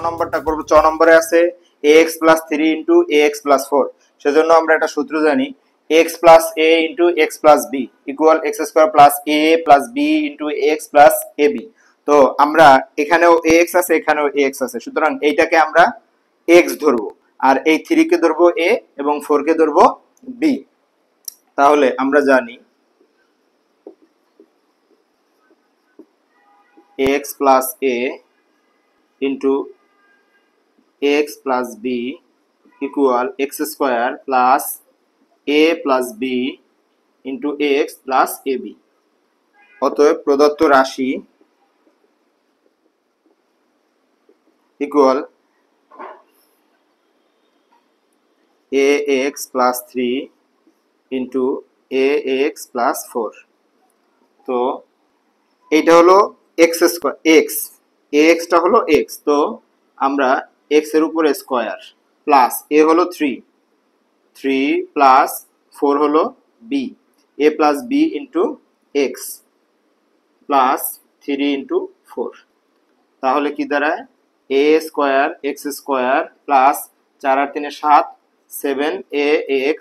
নম্বরটা করব। নম্বরে আছে ax plus 3 into ax plus 4। সেজন্য আমরা একটা সূত্র জানি, x plus a into x plus b equal x square plus a plus b into x plus ab। তো আমরা এখানেও ax আছে, এখানেও ax আছে, সুতরাং এইটাকে আমরা x ধরবো, আর এই 3 কে ধরবো a এবং 4 কে ধরবো b। তাহলে আমরা জানি x plus a into x plus b equal x square plus a plus b into x plus ab। অতএব প্রদত্ত রাশি equal ax plus 3 into ax plus 4। তো এইটা হলো x স্কয়ার, ax টা হলো x, তো আমরা x এর উপরে স্কয়ার প্লাস a হলো 3 প্লাস 4 হলো b, a plus b into x plus 3 into 4। তাহলে কি দাঁড়ায় a square x square plus 4 আর 3 7 7ax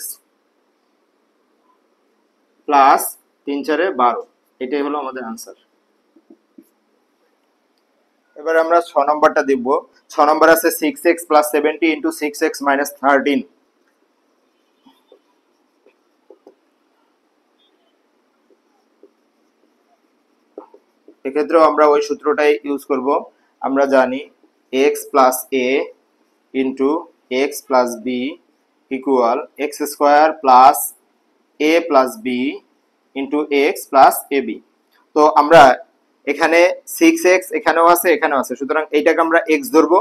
প্লাস 3 4 12। এটাই হলো আমাদের आंसर। এবার আমরা 6 নম্বরটা দেখব। 6 নম্বর আছে 6x plus 70 into 6x minus 13। এক্ষেত্রেও আমরা ওই সূত্রটাই ইউজ করব। আমরা জানি x plus a into x plus b equal x square plus a plus b into x plus ab। তো আমরা এখানে 6x এখানেও আছে, এখানেও আছে, সুতরাং এইটাকে আমরা x ধরবো,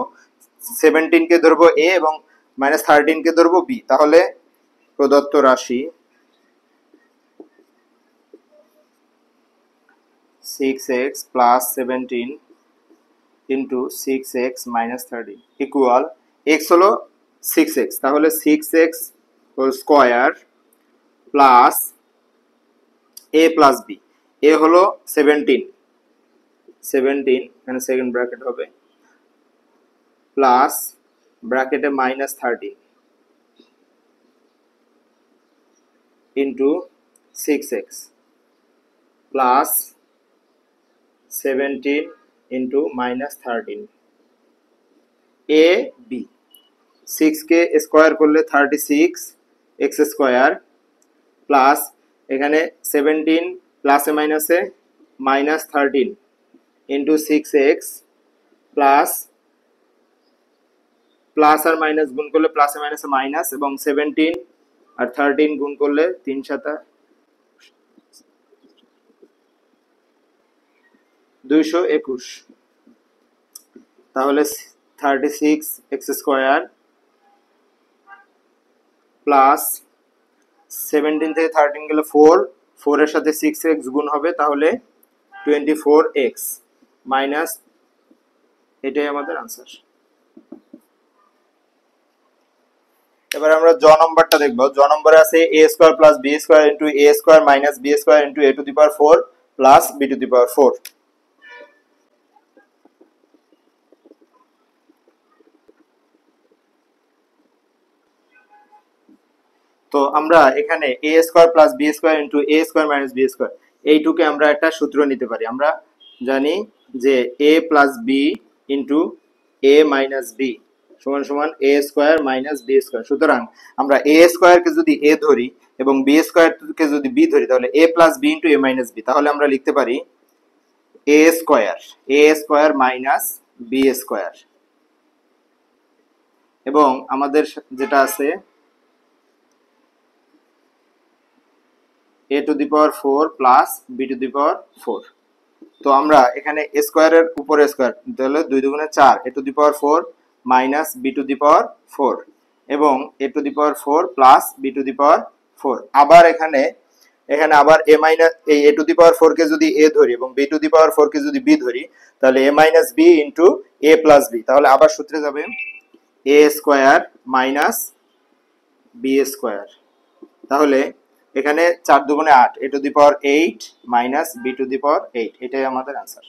17 কে ধরবো a এবং -13 কে ধরবো b। তাহলে প্রদত্ত রাশি 6x plus 17 into 6x minus 13 equal x হলো 6x, তাহলে 6x whole square plus a plus b, a হলো 17 এখানে সেকেন্ড ব্র্যাকেট হবে, প্লাস ব্র্যাকেটে -13 into 6x plus 17 into -13 a b। 6 কে স্কয়ার করলে 36 x স্কয়ার প্লাস এখানে 17 প্লাসে মাইনাসে -13 ইন্টু 6x প্লাস প্লাস আর মাইনাস গুণ করলে প্লাসে মাইনাসে মাইনাস, এবং 17 আর 13 গুণ করলে 3 7 221। তাহলে 36x স্কয়ার প্লাস 17 থেকে 13 গেলে 4 এর সাথে 6x গুণ হবে, তাহলে 24x মাইনাস, এটাই আমাদের आंसर। এবার আমরা জ নম্বরটা দেখব। জ নম্বরে আছে a square plus b square into a square minus b square into a to the power 4 plus b to the power 4। তো আমরা এখানে a square plus b square into a square minus b square এইটুকে আমরা একটা সূত্র নিতে পারি। আমরা জানি যে a plus b into a minus b সমান সমান a square minus b square. সুতরাং আমরা a স্কয়ার কে যদি a ধরি এবং b স্কয়ার কে যদি b ধরি, তাহলে a plus b into a minus b। তাহলে আমরা লিখতে পারি a square minus b square, এবং আমাদের যেটা আছে a to the power 4 plus b to the power 4। তো আমরা এখানে স্কয়ারের উপরে স্কয়ার, তাহলে 2 দুগুণে 4 a to the power 4 minus b to the power 4 এবং a to the power 4 plus b to the power 4। আবার এখানে আবার a মাইনাস এই a টু দি পাওয়ার 4 কে যদি a ধরি এবং b টু দি পাওয়ার 4 কে যদি b ধরি, তাহলে a minus b into a plus b। তাহলে আবার সূত্রে যাবে a square minus b square. তাহলে এখানে 4 দুগুণে 8 a to the power 8 minus b to the power 8, এটাই আমাদের आंसर।